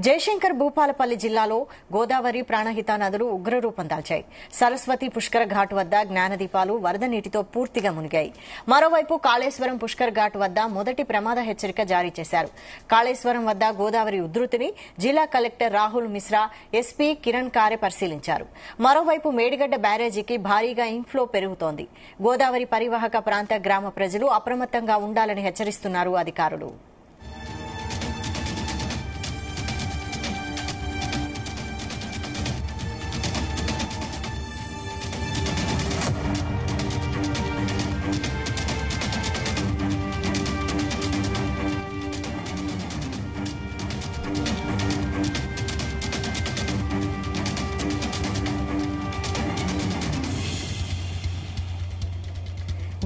జయశంకర్ భూపాలపల్లి జిల్లాలో గోదావరి ప్రాణహిత నదులు ఉగ్రరూపం దాల్చాయి. సరస్వతి పుష్కర ఘాట్ వద్ద జ్ఞానదీపాలు వరద నీటితో పూర్తిగా మునిగాయి. మరోవైపు కాళేశ్వరం పుష్కర్ ఘాట్ వద్ద మొదటి ప్రమాద హెచ్చరిక జారీ చేశారు. కాళేశ్వరం వద్ద గోదావరి ఉధృతిని జిల్లా కలెక్టర్ రాహుల్ మిశ్రా, ఎస్పీ కిరణ్ కారే పరిశీలించారు. మరోవైపు మేడిగడ్డ బ్యారేజీకి భారీగా ఇన్ఫ్లో పెరుగుతోంది. గోదావరి పరివాహక ప్రాంత గ్రామ ప్రజలు అప్రమత్తంగా ఉండాలని హెచ్చరిస్తున్నారు అధికారులు.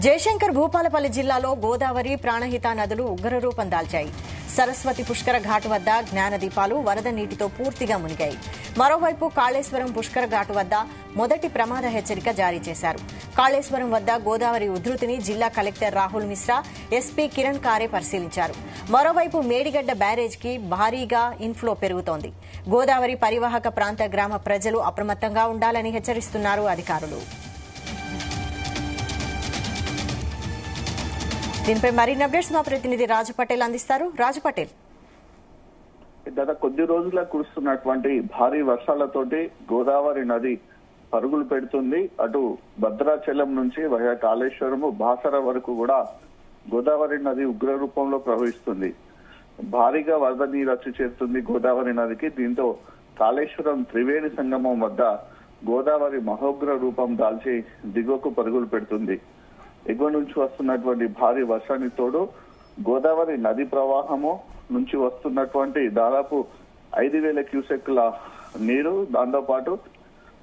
జయశంకర్ భూపాలపల్లి జిల్లాలో గోదావరి ప్రాణహిత నదులు ఉగ్రరూపం దాల్చాయి. సరస్వతి పుష్కర ఘాట్ వద్ద జ్ఞానదీపాలు వరద నీటితో పూర్తిగా మునిగాయి. మరోవైపు కాళేశ్వరం పుష్కర ఘాట్ వద్ద మొదటి ప్రమాద హెచ్చరిక జారీ చేశారు. కాళేశ్వరం వద్ద గోదావరి ఉధృతిని జిల్లా కలెక్టర్ రాహుల్ మిశ్రా, ఎస్పీ కిరణ్ కారే పరిశీలించారు. మరోవైపు మేడిగడ్డ బ్యారేజ్కి భారీగా ఇన్ఫ్లో పెరుగుతోంది. గోదావరి పరివాహక ప్రాంత గ్రామ ప్రజలు అప్రమత్తంగా ఉండాలని హెచ్చరిస్తున్నారు అధికారులు. దీనిపై మరిన్ని అప్డేట్స్ మా ప్రతినిధి రాజు పటేల్ అందిస్తారు. రాజు పటేల్, గత కొద్ది రోజుల కురుస్తున్నటువంటి భారీ వర్షాలతోటి గోదావరి నది పరుగులు పెడుతుంది. అటు భద్రాచలం నుంచి వయా కాళేశ్వరము, బాసర వరకు కూడా గోదావరి నది ఉగ్ర రూపంలో ప్రవహిస్తుంది. భారీగా వరద నీరు వచ్చి చేరుతుంది గోదావరి నదికి. దీంతో కాళేశ్వరం త్రివేణి సంగమం వద్ద గోదావరి మహోగ్ర రూపం దాల్చి దిగువకు పరుగులు పెడుతుంది. ఎగువ నుంచి వస్తున్నటువంటి భారీ వర్షానికి తోడు గోదావరి నది ప్రవాహము నుంచి వస్తున్నటువంటి దాదాపు 5,000 క్యూసెక్ల నీరు, దాంతో పాటు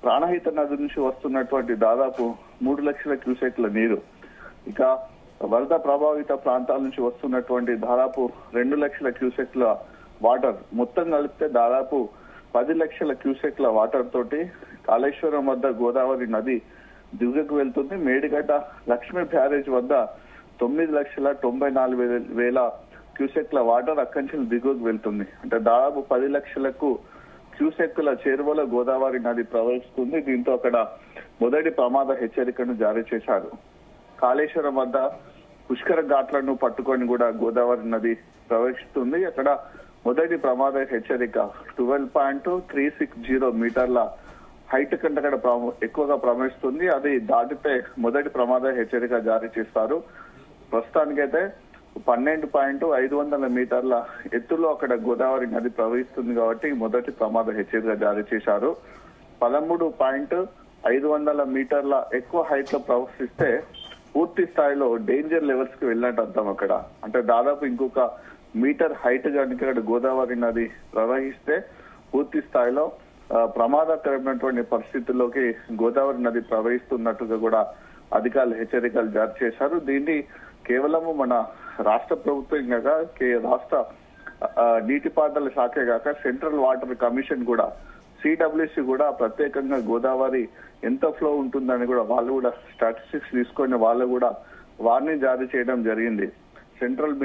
ప్రాణహిత నది నుంచి వస్తున్నటువంటి దాదాపు 3 లక్షల క్యూసెక్ల నీరు, ఇక వరద ప్రభావిత ప్రాంతాల నుంచి వస్తున్నటువంటి దాదాపు 2 లక్షల క్యూసెక్ల వాటర్, మొత్తం కలిపితే దాదాపు 10 లక్షల క్యూసెక్ల వాటర్ తోటి కాళేశ్వరం వద్ద గోదావరి నది దిగువకు వెళ్తుంది. మేడిగడ్డ లక్ష్మీ బ్యారేజ్ వద్ద 9,94,000 క్యూసెక్ల వాటర్ అక్కడి నుంచి దిగువకు వెళ్తుంది. అంటే దాదాపు 10 లక్షలకు క్యూసెక్ల చేరువలో గోదావరి నది ప్రవహిస్తుంది. దీంతో అక్కడ మొదటి ప్రమాద హెచ్చరికను జారీ చేశారు. కాళేశ్వరం వద్ద పుష్కర ఘాట్లను పట్టుకొని కూడా గోదావరి నది ప్రవహిస్తుంది. అక్కడ మొదటి ప్రమాద హెచ్చరిక 12.360 మీటర్ల హైట్ కంటే అక్కడ ఎక్కువగా ప్రవహిస్తుంది. అది దాటితే మొదటి ప్రమాద హెచ్చరిక జారీ చేస్తారు. ప్రస్తుతానికైతే 12.500 మీటర్ల ఎత్తులో అక్కడ గోదావరి నది ప్రవహిస్తుంది కాబట్టి మొదటి ప్రమాద హెచ్చరిక జారీ చేశారు. 13.500 మీటర్ల ఎక్కువ హైట్ లో ప్రవహిస్తే పూర్తి స్థాయిలో డేంజర్ లెవెల్స్ కి వెళ్ళినట్టు అర్థం అక్కడ. అంటే దాదాపు ఇంకొక మీటర్ హైట్ కనుక అక్కడ గోదావరి నది ప్రవహిస్తే పూర్తి స్థాయిలో ప్రమాదకరమైనటువంటి పరిస్థితుల్లోకి గోదావరి నది ప్రవహిస్తున్నట్టుగా కూడా అధికారులు హెచ్చరికలు జారీ చేశారు. దీన్ని కేవలము మన రాష్ట్ర ప్రభుత్వం కాక రాష్ట్ర నీటిపారుదల శాఖే కాక సెంట్రల్ వాటర్ కమిషన్ కూడా, సిడబ్ల్యూసి కూడా ప్రత్యేకంగా గోదావరి ఎంత ఫ్లో ఉంటుందని కూడా వాళ్ళు కూడా స్టాటిస్టిక్స్ తీసుకొని వాళ్ళు కూడా వార్నింగ్ జారీ చేయడం జరిగింది. సెంట్రల్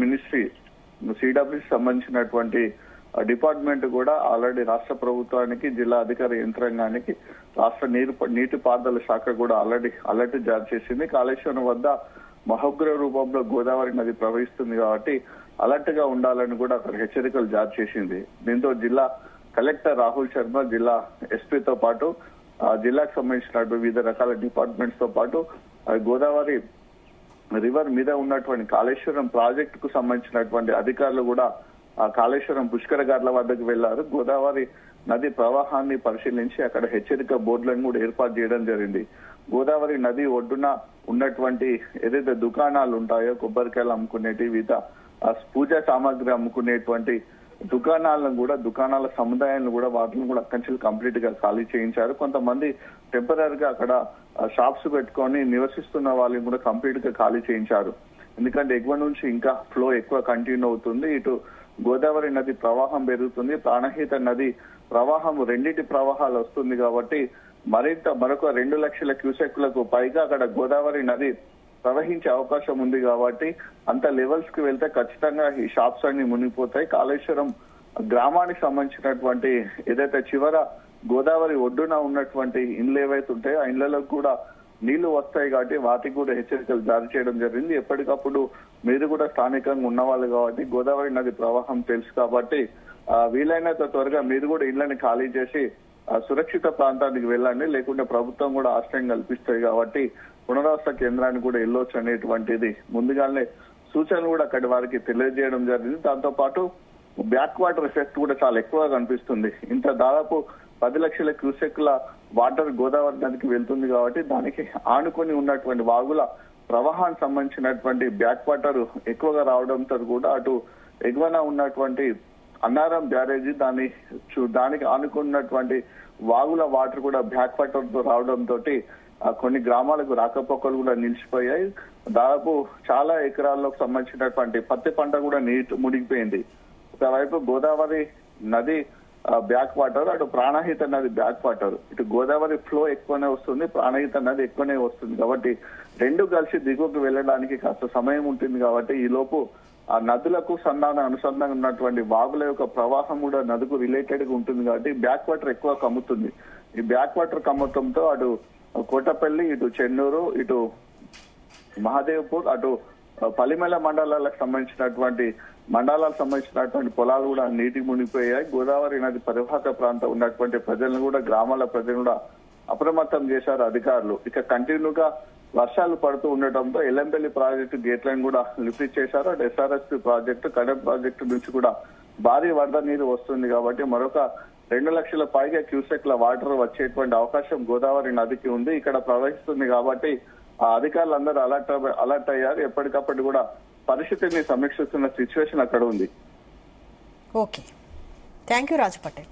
మినిస్ట్రీ సిడబ్ల్యూసి సంబంధించినటువంటి డిపార్ట్మెంట్ కూడా ఆల్రెడీ రాష్ట్ర ప్రభుత్వానికి, జిల్లా అధికార యంత్రాంగానికి, రాష్ట్ర నీటిపారుదల శాఖ కూడా ఆల్రెడీ అలర్ట్ జారీ చేసింది. కాళేశ్వరం వద్ద మహోగ్ర రూపంలో గోదావరి నది ప్రవహిస్తుంది కాబట్టి అలర్ట్ గా ఉండాలని కూడా అక్కడ హెచ్చరికలు జారీ చేసింది. దీంతో జిల్లా కలెక్టర్ రాహుల్ శర్మ, జిల్లా ఎస్పీతో పాటు జిల్లాకు సంబంధించినటువంటి వివిధ రకాల డిపార్ట్మెంట్స్ తో పాటు గోదావరి రివర్ మీద ఉన్నటువంటి కాళేశ్వరం ప్రాజెక్టు కు సంబంధించినటువంటి అధికారులు కూడా కాళేశ్వరం పుష్కర ఘాట్ల వద్దకు వెళ్లారు. గోదావరి నది ప్రవాహాన్ని పరిశీలించి అక్కడ హెచ్చరిక బోర్డులను కూడా ఏర్పాటు చేయడం జరిగింది. గోదావరి నది ఒడ్డున ఉన్నటువంటి ఏదైతే దుకాణాలు ఉంటాయో, కొబ్బరికాయలు అమ్ముకునేటి, వివిధ పూజా సామాగ్రి అమ్ముకునేటువంటి దుకాణాల సముదాయాలను కూడా వాటిని కూడా అక్కడి నుంచి కంప్లీట్ గా ఖాళీ చేయించారు. కొంతమంది టెంపరీగా అక్కడ షాప్స్ పెట్టుకొని నివసిస్తున్న వాళ్ళని కూడా కంప్లీట్ గా ఖాళీ చేయించారు. ఎందుకంటే ఎగువ నుంచి ఇంకా ఫ్లో ఎక్కువ కంటిన్యూ అవుతుంది. ఇటు గోదావరి నది ప్రవాహం పెరుగుతుంది, ప్రాణహిత నది ప్రవాహం రెండింటి ప్రవాహాలు వస్తుంది కాబట్టి మరొక 2 లక్షల క్యూసెక్లకు పైగా అక్కడ గోదావరి నది ప్రవహించే అవకాశం ఉంది కాబట్టి అంత లెవెల్స్ కి వెళ్తే ఖచ్చితంగా ఈ షాప్స్ అన్ని మునిగిపోతాయి. కాళేశ్వరం గ్రామానికి సంబంధించినటువంటి ఏదైతే చివర గోదావరి ఒడ్డున ఉన్నటువంటి ఇండ్లు ఏవైతే ఉంటాయో ఆ ఇళ్లలో కూడా నీళ్లు వస్తాయి కాబట్టి వాటికి కూడా హెచ్చరికలు జారీ చేయడం జరిగింది. ఎప్పటికప్పుడు మీరు కూడా స్థానికంగా ఉన్నవాళ్ళు కాబట్టి గోదావరి నది ప్రవాహం తెలుసు కాబట్టి వీలైనంత త్వరగా మీరు కూడా ఇళ్లని ఖాళీ చేసి సురక్షిత ప్రాంతానికి వెళ్ళండి, లేకుంటే ప్రభుత్వం కూడా ఆశ్రయం కల్పిస్తాయి కాబట్టి పునరావాస కేంద్రానికి కూడా వెళ్ళొచ్చు అనేటువంటిది ముందుగానే సూచనలు కూడా అక్కడి వారికి తెలియజేయడం జరిగింది. దాంతో పాటు బ్యాక్ వాటర్ ఎఫెక్ట్ కూడా చాలా ఎక్కువగా కనిపిస్తుంది. ఇంత దాదాపు 10 లక్షల క్యూసెక్ల వాటర్ గోదావరి నదికి వెళ్తుంది కాబట్టి దానికి ఆనుకొని ఉన్నటువంటి వాగుల ప్రవాహానికి సంబంధించినటువంటి బ్యాక్ వాటర్ ఎక్కువగా రావడంతో కూడా అటు ఎగువన ఉన్నటువంటి అన్నారం బ్యారేజీ దానికి ఆనుకున్నటువంటి వాగుల వాటర్ కూడా బ్యాక్ వాటర్ తో రావడంతో కొన్ని గ్రామాలకు రాకపోకలు కూడా నిలిచిపోయాయి. దాదాపు చాలా ఎకరాల్లోకి సంబంధించినటువంటి పత్తి పంట కూడా మునిగిపోయింది. ఒకవైపు గోదావరి నది బ్యాక్ వాటర్, అటు ప్రాణహిత నది బ్యాక్ వాటర్. ఇటు గోదావరి ఫ్లో ఎక్కువనే వస్తుంది, ప్రాణహిత నది ఎక్కువనే వస్తుంది కాబట్టి రెండు కలిసి దిగువకు వెళ్ళడానికి కాస్త సమయం ఉంటుంది. కాబట్టి ఈ లోపు ఆ నదులకు అనుసంధానం ఉన్నటువంటి వాగుల యొక్క ప్రవాహం కూడా నదుకు రిలేటెడ్ గా ఉంటుంది కాబట్టి బ్యాక్ వాటర్ ఎక్కువ కమ్ముతుంది. ఈ బ్యాక్ వాటర్ కమ్మటంతో అటు కోటపల్లి, ఇటు చెన్నూరు, ఇటు మహాదేవ్పూర్, అటు పలిమెల మండలాలకు సంబంధించినటువంటి పొలాలు కూడా నీటికి మునిగిపోయాయి. గోదావరి నది పరివాహక ప్రాంతం ఉన్నటువంటి ప్రజలను కూడా గ్రామాల ప్రజలను కూడా అప్రమత్తం చేశారు అధికారులు. ఇక కంటిన్యూగా వర్షాలు పడుతూ ఉండటంతో ఎల్లంపల్లి ప్రాజెక్టు గేట్లను కూడా లిఫ్ట్ చేశారు. అటు ఎస్ఆర్ఎస్పీ ప్రాజెక్టు, కడెం ప్రాజెక్టు నుంచి కూడా భారీ వరద నీరు వస్తుంది కాబట్టి మరొక 2 లక్షల పైగా క్యూసెక్ల వాటర్ వచ్చేటువంటి అవకాశం గోదావరి నదికి ఉంది. ఇక్కడ ప్రవహిస్తుంది కాబట్టి ఆ అధికారులందరూ అలర్ట్ అయ్యారు. ఎప్పటికప్పుడు కూడా పరిస్థితిని సమీక్షిస్తున్న సిచ్యువేషన్ అక్కడ ఉంది. Okay, thank you Raju Patel.